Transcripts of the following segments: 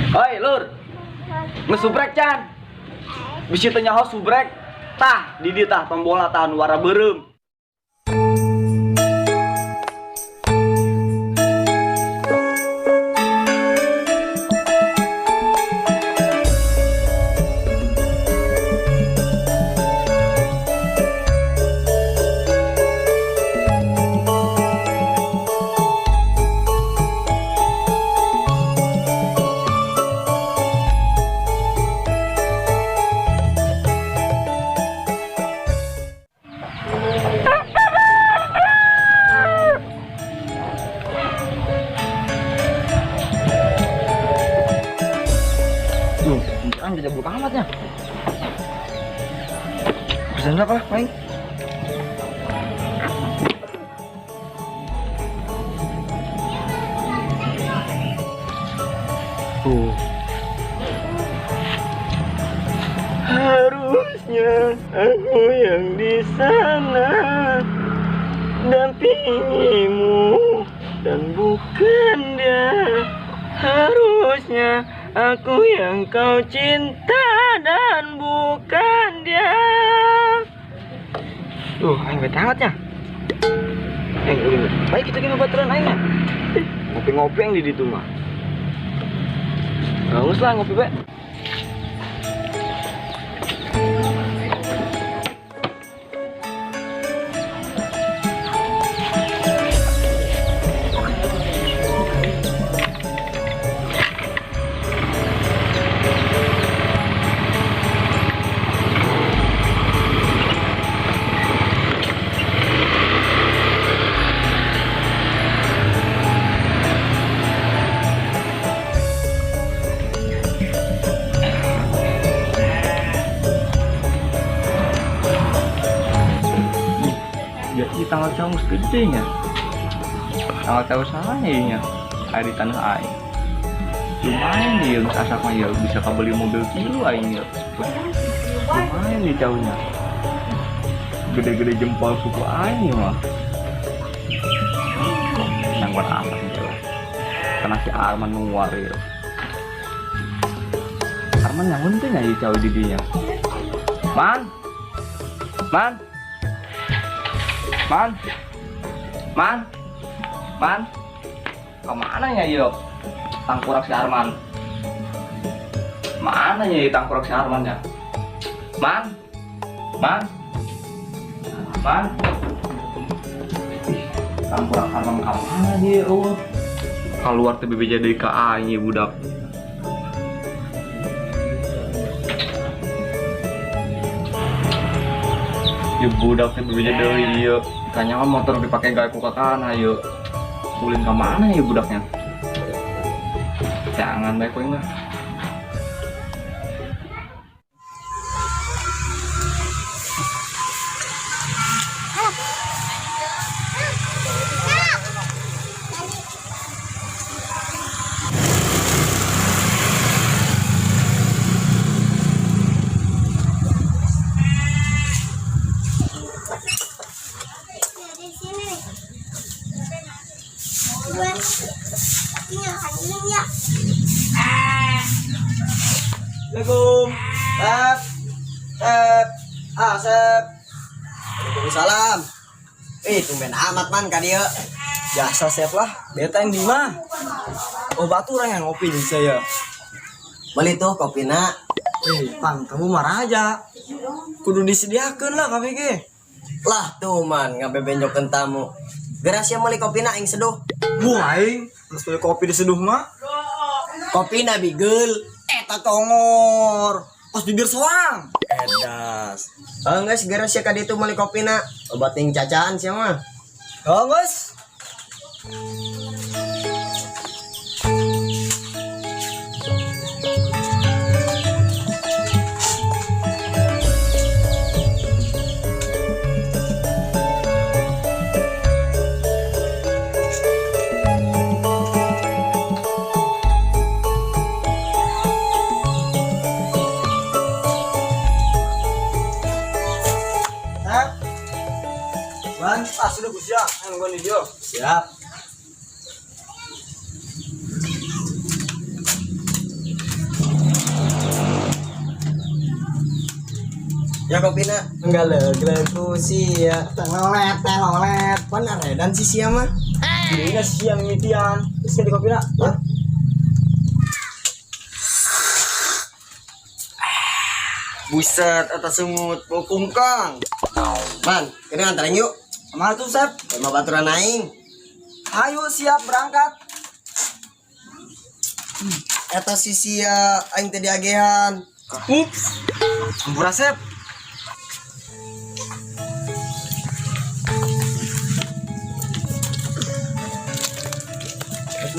Hoi lur, ngesubrek can. Bisi teu nyaho subrek. Tah, di dieu tah tombola tah nu warna beureum. Kan jadi buka amatnya. Pesan apa, Main? Harusnya aku yang di sana dampingimu dan bukan dia. Harusnya aku yang kau cinta dan bukan dia. Aing bete amatnya. Baik kita gimana baturan aingnya. Ngopi-ngopi yang di ditu mah. Bagus lah ngopi be. Jadi tanggal jauh gedenya. Tanggal jauh salahnya ya. Ada di tanah air. Lumayan dia asak mah ya bisa kabeli mobil kilo aing ya. Lumayan nih jauhnya. Gede-gede jempol suku aing mah. Nangguan amat nih. Karena si Arman nuar ya. Arman nyangun tuh nggak jauh di dinya. Man. Kemana ya yuk? Tangkurak si Arman. Mana ya tangkurak si Arman ya? Man. Tangkurak Arman kemana dia? Keluar tuh bebeja dari KA ini budak. Ya budak tuh bebeja dari yuk. Kayaknya kan motor dipakai gak ku kakak, ayo ulin kemana ya budaknya? Jangan baik poin lah. Assalamualaikum. Sep. Waalaikumsalam. Tumben amat man ka dieu. Biasa Sep lah. Beta yang di mah. Baturang yang ngopi di saya. Beli tuh kopina. Pang, kamu marah aja. Kudu disediakeun lah KBG. Lah tuh man, ngabe benjokeun tamu. Gerasia meuli kopina aing seduh. Aing, terus beli kopi diseduh mah. Kopina bigel. Eta tongor. Pas bibir soang. Edas. Geus gerasia ka ditu meuli kopina. Obat ting cacaan sia mah. Geus. Sudah Gus ya, gua nih Jo. Siap. Ya kopina enggak leku sih ya. Telolet. Pan aredan sih sia mah. Ini siang mitian. Terus ganti kopina. Ya. Buset, atas semut mau kungkang. Man, kita nganterin yuk. Mana tuh, Sep? Sama baturan aing. Ayo siap berangkat. Eta sisi ya aing tadi agehan. Ups. Ampura, Sep.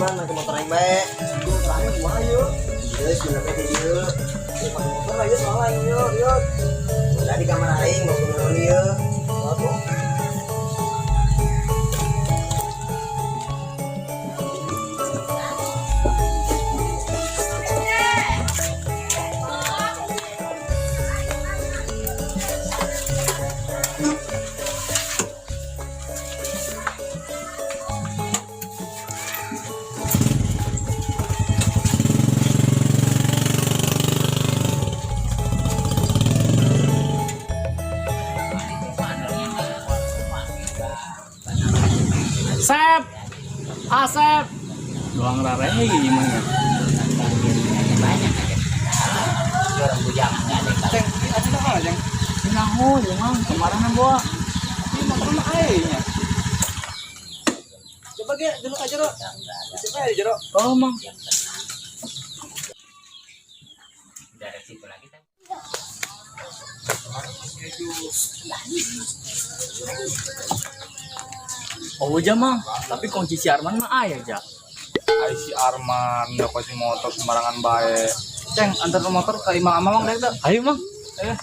Mana ke motor aing bae? Ku terakhir kumaha yuk? Geus bener teh dieu. Pakai motor aja soalnya yuk. Udah di kamar aing mau ngobrol yuk. Waduh. Sep, Asep, doang raranya gimana? Ceng, aja apa ceng? Nahu, jangan kemarin gua. Ini motor mah airnya. Coba ge dulu aja, Ro. Coba aja, Ro. Oh, Mang. Oh aja Mang, tapi kunci si Arman mah ayah aja. Ay si Arman udah kunci motor sembarangan baik. Ceng, antar motor ke Imang Amang deh tuh. Ayo Mang. Ayo.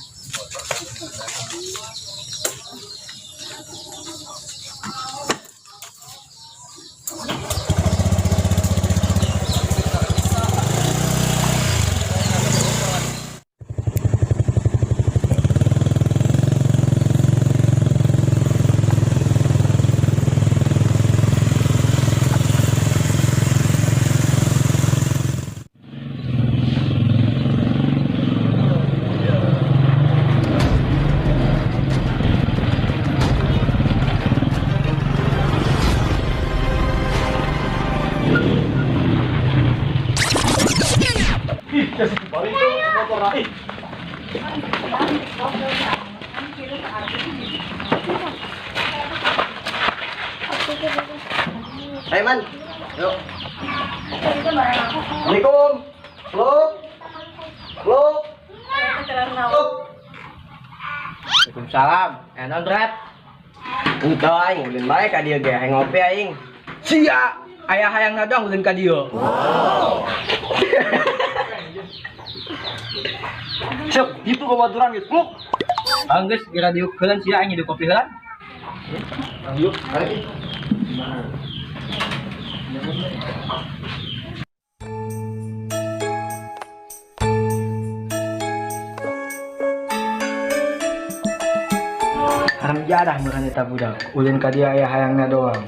Hai Man. Yuk. Assalamualaikum. Peluk. Waalaikumsalam. Enak Dret. Entah aing ulin bae ka dieu ge hayang ngopi aing. Sia, ayah hayang nadang ulin ka dieu. Cep, itu kebaturan gitu. Peluk. Anggeus kira dieu keulan sia aing di kopi heulan. Yuk, mari. Hamjadah makan eta budak. Ulin ka dia aya hayangna doang.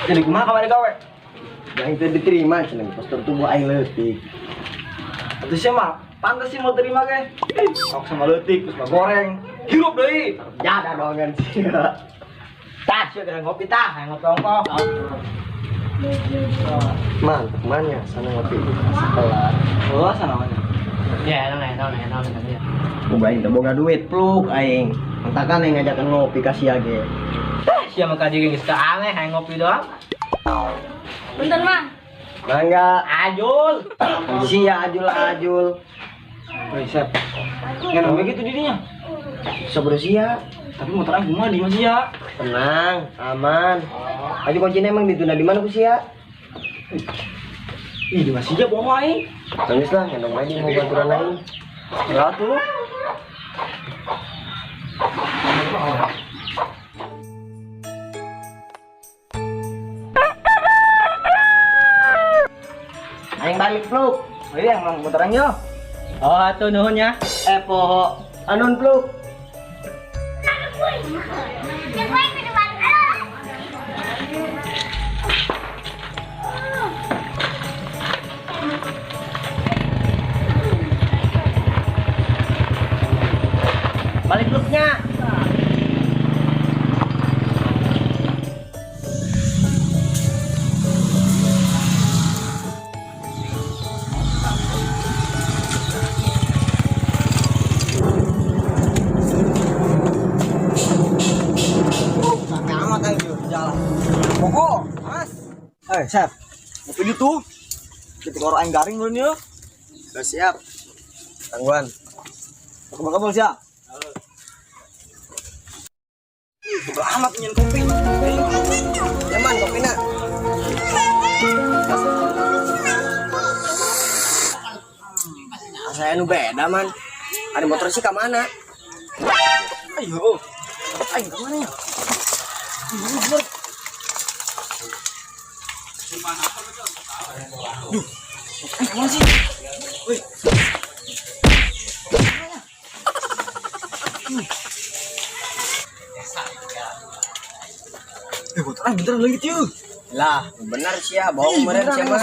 Jadi kumaha kamari gawe? Yang itu diterima cenah postur tubuh aing leutik. Atuh sia mah pantes sih mau terima ge. Sok sama leutik terus mah goreng. Hirup deui. Jada dongan sia. Tah sia gara ngopi tah, hayang ngopi ongkos. Mantap mannya sana ngopi setelah. Oh, sana mana? Ya, enak. Aing teh boga duit pluk aing. Mentakan aing ngajakan ngopi ka sia ge. Sia mah ka dieu geus teu aneh hayang ngopi doang. Punten Mang. Mangga Ajul. Sia Ajul. Woi, Sep. Ngan gitu didinya. Sabar sia. Tapi motor aing kumaha di sia? Tenang, aman. Aja kuncinya emang ditunda di mana ku sia? Ih, di masih aja bohong aing. Nangis lah, ngendong aja mau baturan aing. Ya tuh. Aing balik pluk. Ayo yang mang motoran yo. Oh, atuh nuhun ya. Poho. Anun pluk. Mas. Chef. Ngopi gitu. Kita orang yang garing dulu ya. Udah siap. Tangguhan. Kabel siap. Beramat nyen kopi. Nyaman kopinya. Saya nu beda man. Ada motor sih ke mana? Ayo. Ayo ke mana ya? Duh. Kemana sih? Woi. Motornya beneran lagi tuh. Lah, benar sih ya, bohong beneran siapa?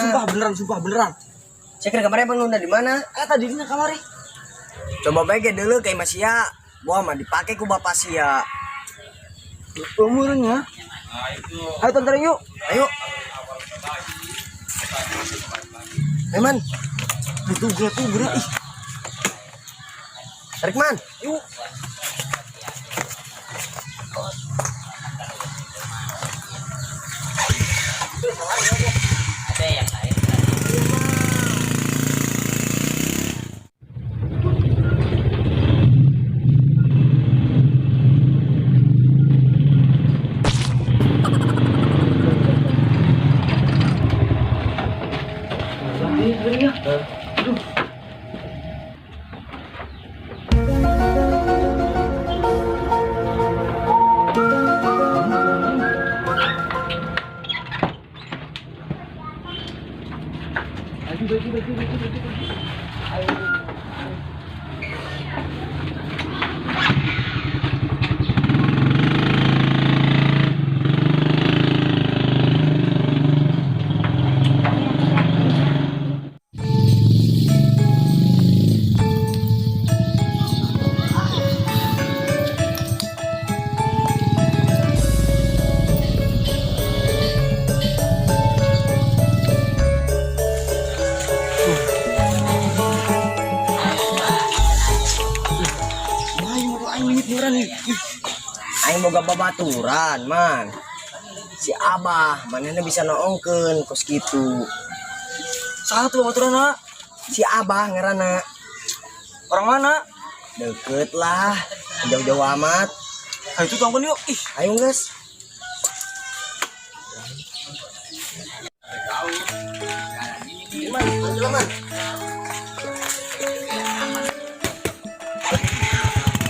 Sumpah beneran. Saya kira kemarin bang udah di mana? Tadi di kamar. Coba baik dulu kayak Mas ya. Wah, mah dipakai ku bapak sia. Umurnya. Ayo tonton yuk. Ayo. Man. Itu gerak. Ih. Tarik man. Yuk. Ada yang lain. Aing boga babaturan man. Si Abah manehna bisa noongkeun kos kitu. Satu babaturan na. Si Abah ngaranna. Orang mana? Deket lah. Jauh-jauh amat. Ayo itu tongkon yuk. Ih, ayo guys. Man.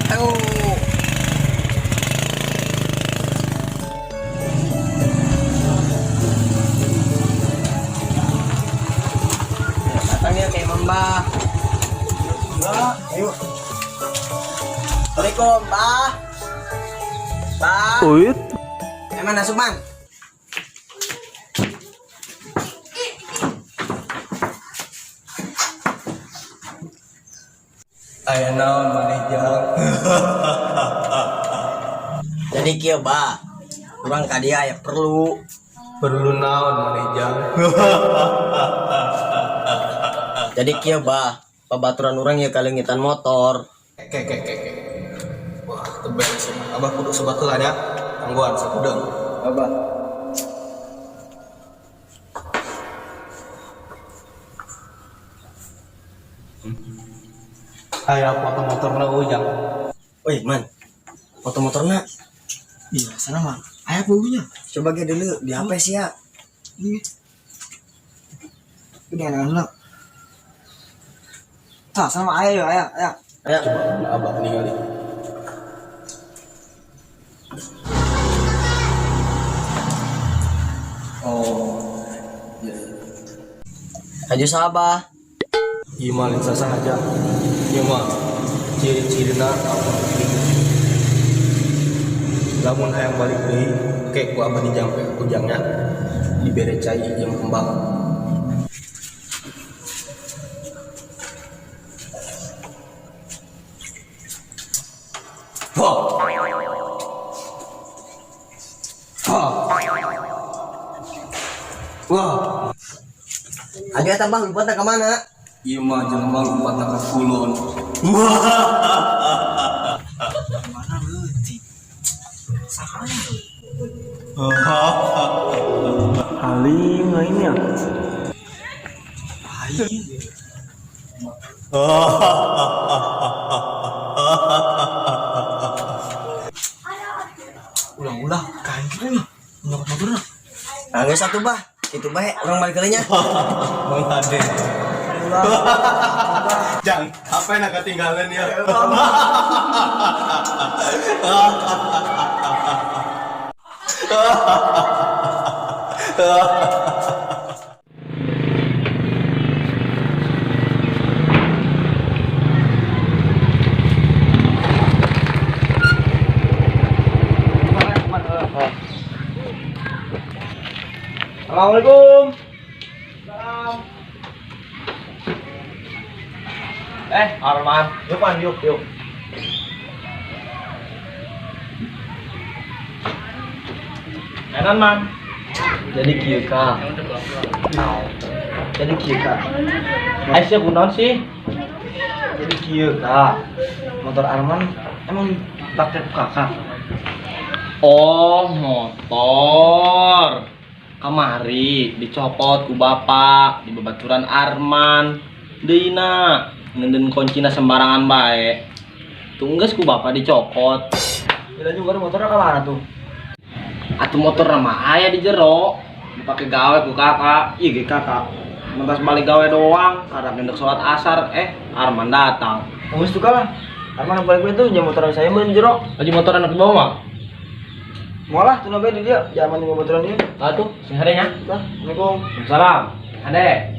Ayo. Datangnya kayak Mbah. Ayo. Assalamualaikum, Mbah. Mbah. Uit. Mana Sukman? Aya naon maneh jang. Jadi kieu, Mbah. Urang ka dia aya perlu naon maneh jang. Jadi kieu, Mbah. Babaturan urang ya kalengitan motor. Kek. Wah, teu beres Abah kudu sebatulan ya. Tangguhan sakudeung. Abah. Aya foto motorna ujang. Woi, Man. Foto motorna. Iya, sana mah. Aya pugunya. Coba ge dulu di HP sih ya. Ini anak-anak. Tah, sama aya. Aya. Coba Abah ningali. Oh. Ya. Aju sabah. Ieu mah lain sasaja. Ieu mah ciri-cirina apa gitu. Lamun hayang balik deui, kek ku Abah di jampe ujangnya dibere cai jeung kembang. Wah, Adi tambah lupatna ka mana? ieu mah jelema lompatna ka kulon. Halim lainnya. Ulah kain kita nih. Menurut motornya. Nangis satu bah, itu baik orang balik kalinya. Bang Ade. Jang, apa yang ketinggalan ya? Assalamualaikum. Arman, yuk man, yuk. Enak man. Jadi kieu ka. Jadi kieu ka. Aisyah kunaon sih? Jadi kieu ka. Motor Arman emang pakai kakak. Oh, motor. Kamari dicopot ku bapak di babaturan Arman. Deuna ngenden kuncina sembarangan bae. Tunggas ku bapak dicopot. Kira juga motornya ke mana tuh? Atuh motor nama aya di jero. Dipake gawe ku kakak. Iya ge kakak. Mentas balik gawe doang, karena ngendek sholat asar, Arman datang. Ngus tuh kalah. Arman balik itu jam motoran saya mau jero. Lagi motor anak di bawah. Molah tuh nabe di dia, zaman di motoran dia. Ah tuh, sing hadenya. Bah, Assalamualaikum. Waalaikumsalam. Ade.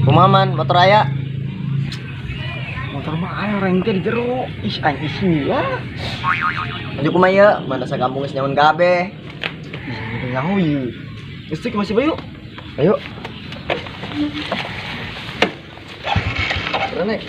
Kumaman motor aya. Motor mah aya orang teh di jero. Ih, aing isi ya. Aja kumaya, mana sakampung geus nyamun kabeh. Ih, nyaho ieu. Geus masih bayu. Ayo. Renek.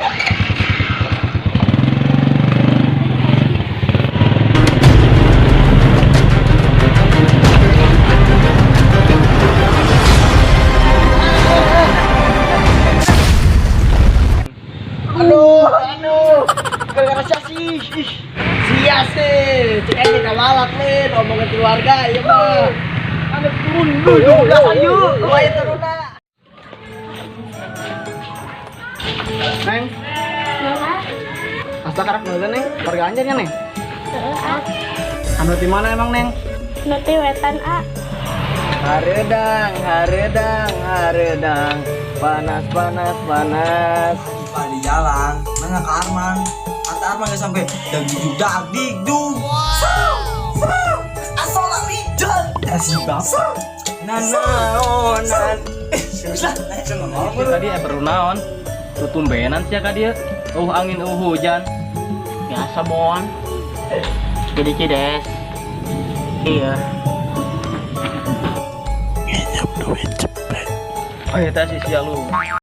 Aduh, gara-gara sih, sia sih, cek aja kalalak nih, omongan keluarga, ya mah. Ada turun dulu, ayo, ayo turun dah. Neng, asa karak nula neng, keluarga anjar ya neng. Anu di mana emang neng? Nuti wetan A. Haredang, panas. Pak di jalan, nanya ke Arman. Kata Arman gak sampai digdug. Asal lijan. Kasih bapak. Nanaonan. Tadi baru naon? Tutumbenan sih kak dia. Angin hujan. Biasa bon. Jadi cides. Iya. Oh ya tadi sih lu.